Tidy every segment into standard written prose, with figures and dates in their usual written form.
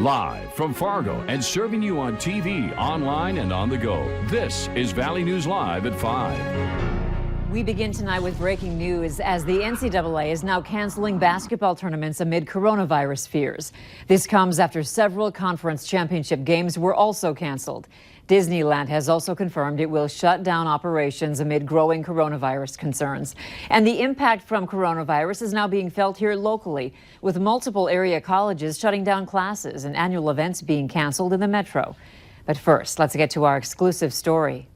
Live from Fargo and serving you on TV, online, and on the go. This is Valley News Live at 5. We begin tonight with breaking news as the NCAA is now canceling basketball tournaments amid coronavirus fears. This comes after several conference championship games were also canceled. Disneyland has also confirmed it will shut down operations amid growing coronavirus concerns. And the impact from coronavirus is now being felt here locally, with multiple area colleges shutting down classes and annual events being canceled in the metro. But first, let's get to our exclusive story.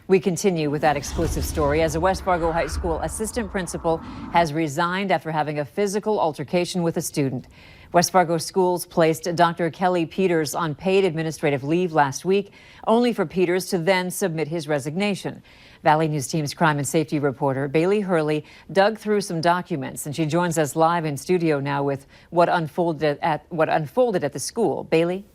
We continue with that exclusive story as a West Fargo High School assistant principal has resigned after having a physical altercation with a student. West Fargo Schools placed Dr. Kelly Peters on paid administrative leave last week, only for Peters to then submit his resignation. Valley News Team's crime and safety reporter Bailey Hurley dug through some documents, and she joins us live in studio now with what unfolded at the school. Bailey?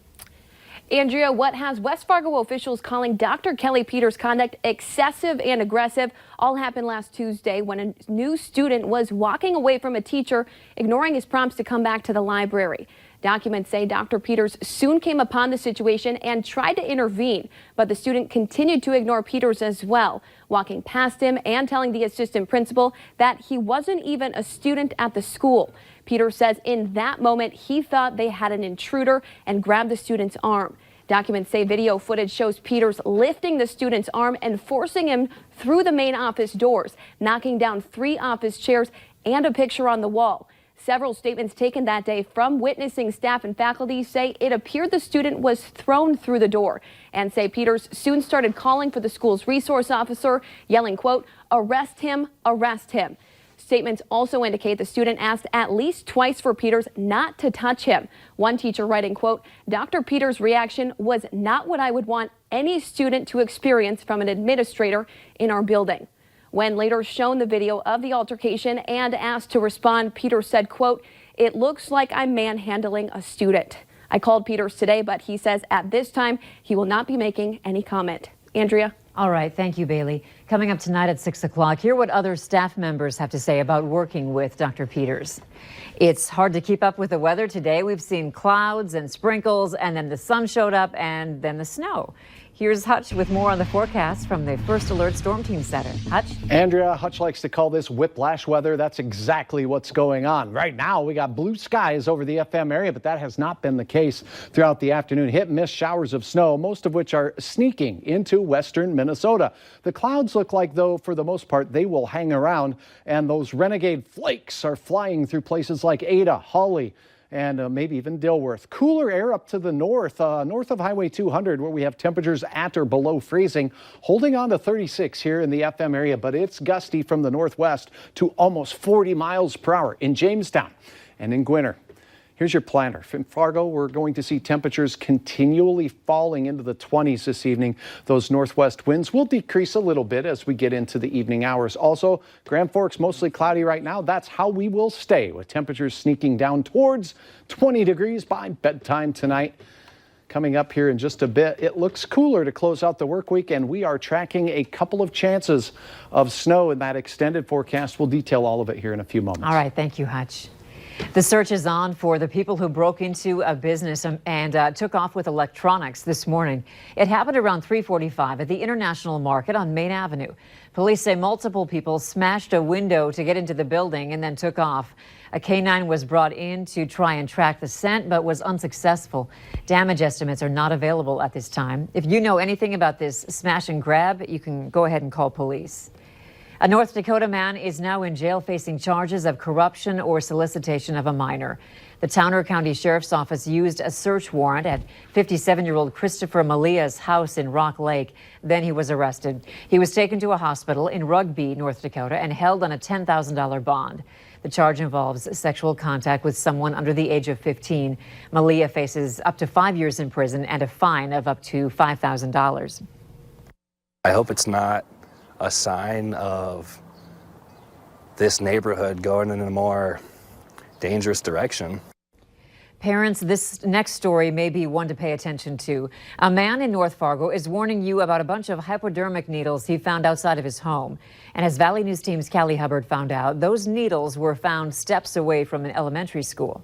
Andrea, what has West Fargo officials calling Dr. Kelly Peters' conduct excessive and aggressive all happened last Tuesday when a new student was walking away from a teacher, ignoring his prompts to come back to the library. Documents say Dr. Peters soon came upon the situation and tried to intervene, but the student continued to ignore Peters as well, walking past him and telling the assistant principal that he wasn't even a student at the school. Peters says in that moment he thought they had an intruder and grabbed the student's arm. Documents say video footage shows Peters lifting the student's arm and forcing him through the main office doors, knocking down 3 office chairs and a picture on the wall. Several statements taken that day from witnessing staff and faculty say it appeared the student was thrown through the door, and say Peters soon started calling for the school's resource officer, yelling, quote, "Arrest him, arrest him." Statements also indicate the student asked at least twice for Peters not to touch him. One teacher writing, quote, "Dr. Peters' reaction was not what I would want any student to experience from an administrator in our building." When later shown the video of the altercation and asked to respond, Peters said, quote, "It looks like I'm manhandling a student. I called Peters today, but he says at this time he will not be making any comment." Andrea? All right. Thank you, Bailey. Coming up tonight at 6 o'clock, hear what other staff members have to say about working with Dr. Peters. It's hard to keep up with the weather today. We've seen clouds and sprinkles, and then the sun showed up, and then the snow. Here's Hutch with more on the forecast from the First Alert Storm Team Center. Hutch? Andrea, Hutch likes to call this whiplash weather. That's exactly what's going on. Right now, we got blue skies over the FM area, but that has not been the case throughout the afternoon. Hit and miss showers of snow, most of which are sneaking into western Minnesota. The clouds look like, though, for the most part, they will hang around, and those renegade flakes are flying through places like Ada, Hawley, and maybe even Dilworth. Cooler air up to the north, north of Highway 200, where we have temperatures at or below freezing, holding on to 36 here in the FM area, but it's gusty from the northwest to almost 40 miles per hour in Jamestown and in Gwinner. Here's your planner. From Fargo, we're going to see temperatures continually falling into the 20s this evening. Those northwest winds will decrease a little bit as we get into the evening hours. Also, Grand Forks mostly cloudy right now. That's how we will stay, with temperatures sneaking down towards 20 degrees by bedtime tonight. Coming up here in just a bit, it looks cooler to close out the work week, and we are tracking a couple of chances of snow in that extended forecast. We'll detail all of it here in a few moments. All right. Thank you, Hutch. The search is on for the people who broke into a business and took off with electronics this morning. It happened around 3:45 at the International Market on Main Avenue. Police say multiple people smashed a window to get into the building and then took off. A K-9 was brought in to try and track the scent, but was unsuccessful. Damage estimates are not available at this time. If you know anything about this smash and grab, you can go ahead and call police. A North Dakota man is now in jail facing charges of corruption or solicitation of a minor. The Towner County Sheriff's Office used a search warrant at 57-year-old Christopher Malia's house in Rock Lake. Then he was arrested. He was taken to a hospital in Rugby, North Dakota, and held on a $10,000 bond. The charge involves sexual contact with someone under the age of 15. Malia faces up to 5 years in prison and a fine of up to $5,000. I hope it's not a sign of this neighborhood going in a more dangerous direction. Parents, this next story may be one to pay attention to. A man in North Fargo is warning you about a bunch of hypodermic needles he found outside of his home. And as Valley News Team's Callie Hubbard found out, those needles were found steps away from an elementary school.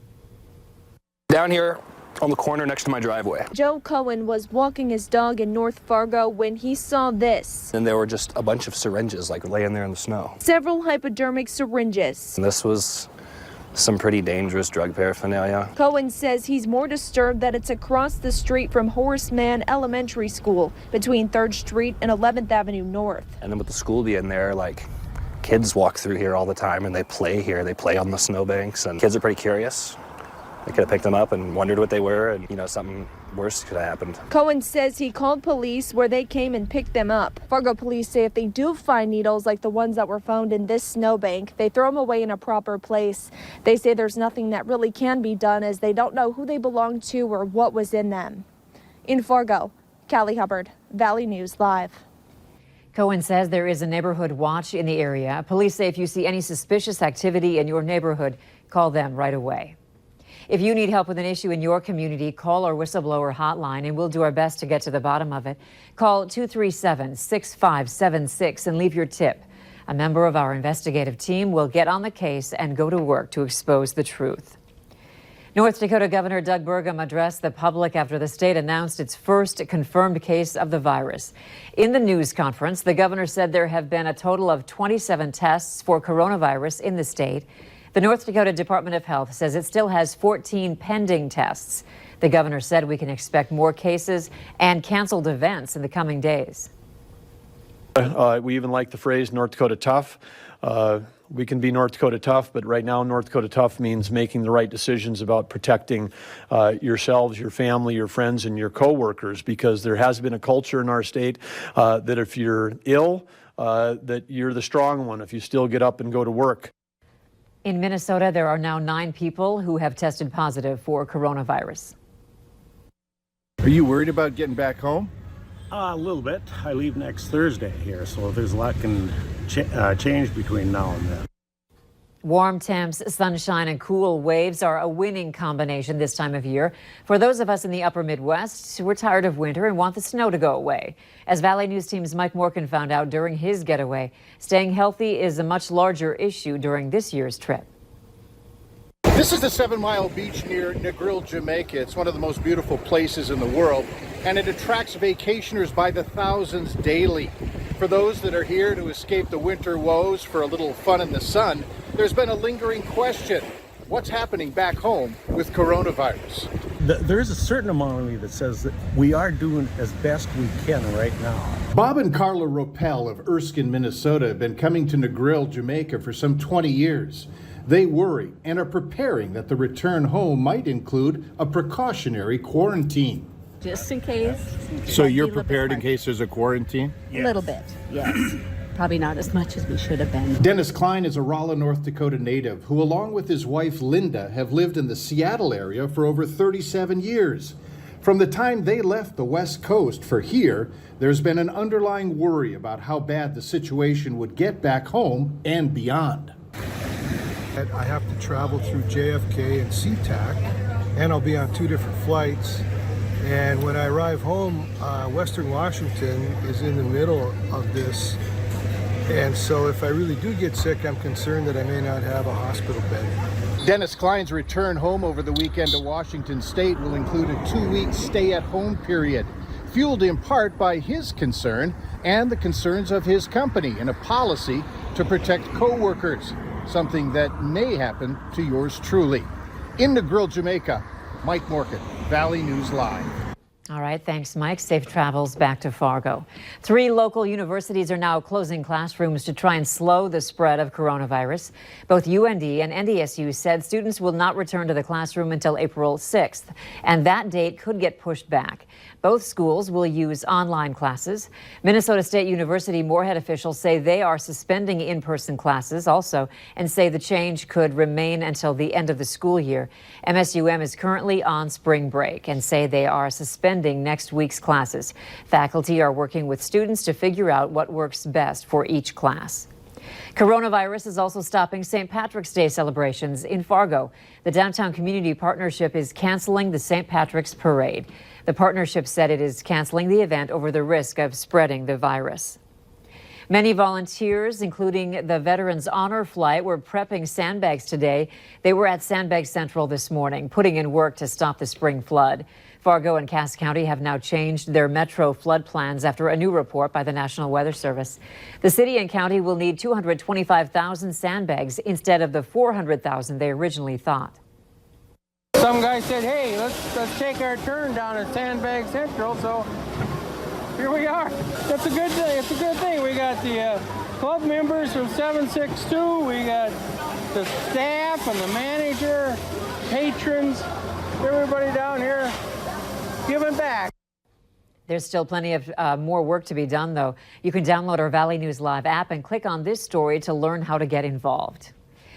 Down here on the corner next to my driveway. Joe Cohen was walking his dog in North Fargo when he saw this. And there were just a bunch of syringes like laying there in the snow. Several hypodermic syringes. And this was some pretty dangerous drug paraphernalia. Cohen says he's more disturbed that it's across the street from Horace Mann Elementary School between 3rd Street and 11th Avenue North. And then with the school being there, like, kids walk through here all the time and they play here. They play on the snowbanks, and kids are pretty curious. They could have picked them up and wondered what they were, and, you know, something worse could have happened. Cohen says he called police where they came and picked them up. Fargo police say if they do find needles like the ones that were found in this snowbank, they throw them away in a proper place. They say there's nothing that really can be done as they don't know who they belong to or what was in them. In Fargo, Callie Hubbard, Valley News Live. Cohen says there is a neighborhood watch in the area. Police say if you see any suspicious activity in your neighborhood, call them right away. If you need help with an issue in your community, call our whistleblower hotline and we'll do our best to get to the bottom of it. Call 237-6576 and leave your tip. A member of our investigative team will get on the case and go to work to expose the truth. North Dakota Governor Doug Burgum addressed the public after the state announced its first confirmed case of the virus. In the news conference, the governor said there have been a total of 27 tests for coronavirus in the state. The North Dakota Department of Health says it still has 14 pending tests. The governor said we can expect more cases and canceled events in the coming days. We even like the phrase North Dakota tough. We can be North Dakota tough, but right now North Dakota tough means making the right decisions about protecting yourselves, your family, your friends, and your coworkers, because there has been a culture in our state that if you're ill, that you're the strong one if you still get up and go to work. In Minnesota, there are now 9 people who have tested positive for coronavirus. Are you worried about getting back home? A little bit. I leave next Thursday here, so there's a lot can change between now and then. Warm temps, sunshine, and cool waves are a winning combination this time of year. For those of us in the upper Midwest, we're tired of winter and want the snow to go away. As Valley News Team's Mike Morgan found out during his getaway, staying healthy is a much larger issue during this year's trip. This is the 7 Mile Beach near Negril, Jamaica. It's one of the most beautiful places in the world, and it attracts vacationers by the thousands daily. For those that are here to escape the winter woes for a little fun in the sun, there's been a lingering question. What's happening back home with coronavirus? There is a certain amount of me that says that we are doing as best we can right now. Bob and Carla Ropel of Erskine, Minnesota have been coming to Negril, Jamaica for some 20 years. They worry and are preparing that the return home might include a precautionary quarantine. Just in case. So you're prepared in case there's a quarantine? A little bit, yes. Probably not as much as we should have been. Dennis Klein is a Rolla, North Dakota native who, along with his wife Linda, have lived in the Seattle area for over 37 years. From the time they left the West Coast for here, there's been an underlying worry about how bad the situation would get back home and beyond. I have to travel through JFK and SeaTac, and I'll be on 2 different flights. And when I arrive home, Western Washington is in the middle of this. And so if I really do get sick, I'm concerned that I may not have a hospital bed. Dennis Klein's return home over the weekend to Washington State will include a 2-week stay-at-home period, fueled in part by his concern and the concerns of his company in a policy to protect co-workers, something that may happen to yours truly. In Negril, Jamaica, Mike Morgan, Valley News Live. All right, thanks, Mike. Safe travels back to Fargo. 3 local universities are now closing classrooms to try and slow the spread of coronavirus. Both UND and NDSU said students will not return to the classroom until April 6th, and that date could get pushed back. Both schools will use online classes. Minnesota State University Moorhead officials say they are suspending in-person classes also and say the change could remain until the end of the school year. MSUM is currently on spring break and say they are suspending next week's classes. Faculty are working with students to figure out what works best for each class. Coronavirus is also stopping St. Patrick's Day celebrations in Fargo. The Downtown Community Partnership is canceling the St. Patrick's Parade. The partnership said it is canceling the event over the risk of spreading the virus. Many volunteers, including the Veterans Honor Flight, were prepping sandbags today. They were at Sandbag Central this morning, putting in work to stop the spring flood. Fargo and Cass County have now changed their metro flood plans after a new report by the National Weather Service. The city and county will need 225,000 sandbags instead of the 400,000 they originally thought. Some guy said, hey, let's take our turn down at Sandbag Central, so here we are. That's a good thing. It's a good thing. We got the club members from 762. We got the staff and the manager, patrons, everybody down here giving back. There's still plenty of more work to be done, though. You can download our Valley News Live app and click on this story to learn how to get involved.